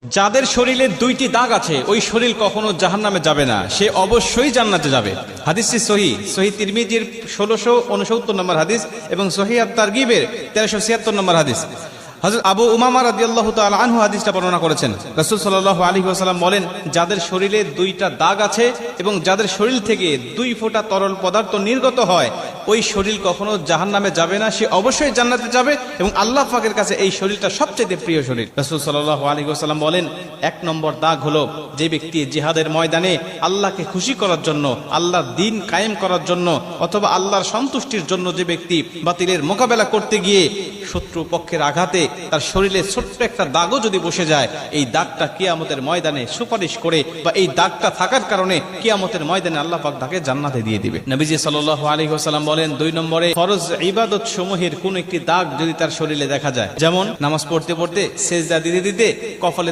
যাদের শরীরে দুইটি দাগ আছে ওই শরীর কখনো জাহান্নামে যাবে না, সে অবশ্যই জান্নাতে যাবে। হাদিসটি সহিহ তিরমিজির 1669 নম্বর হাদিস এবং সহিহ আত-তারগিবের 1376 নম্বর হাদিস। হযরত আবু উমামা রাদিয়াল্লাহু তাআলা আনহু হাদিসটা বর্ণনা করেছেন। রাসূল সাল্লাল্লাহু আলাইহি ওয়াসাল্লাম বলেন, যাদের শরীরে দুইটা দাগ আছে এবং যাদের শরীর থেকে 2 ফোঁটা তরল পদার্থ নির্গত হয় ওই শরীর কখনো জাহান্নামে যাবে না, সে অবশ্যই জান্নাতে যাবে এবং আল্লাহ পাকের কাছে এই শরীরটা সবচেয়ে প্রিয় শরীর। রাসূল সাল্লাল্লাহু আলাইহি ওয়াসাল্লাম বলেন, 1 নম্বর দাগ হলো যে ব্যক্তি জিহাদের ময়দানে আল্লাহকে খুশি করার জন্য, আল্লাহর দ্বীন কায়েম করার জন্য অথবা আল্লাহর সন্তুষ্টির জন্য যে ব্যক্তি বাতিলের মোকাবেলা করতে গিয়ে শত্রু পক্ষের আঘাতে তার শরীরে ছোট্ট একটা দাগও যদি বসে যায়, এই দাগটা কিয়ামতের ময়দানে সুপারিশ করে বা এই দাগটা থাকার কারণে কিয়ামতের ময়দানে আল্লাহ পাক তাকে জান্নাতে দিয়ে দিবে। নবীজি সাল্লাল্লাহু আলাইহি ওয়াসাল্লাম বলেন, 2 নম্বরে ফরজ ইবাদত সমূহের কোন একটি দাগ যদি তার শরীরে দেখা যায়, যেমন নামাজ পড়তে পড়তে সেজদা দিতে দিতে কপালে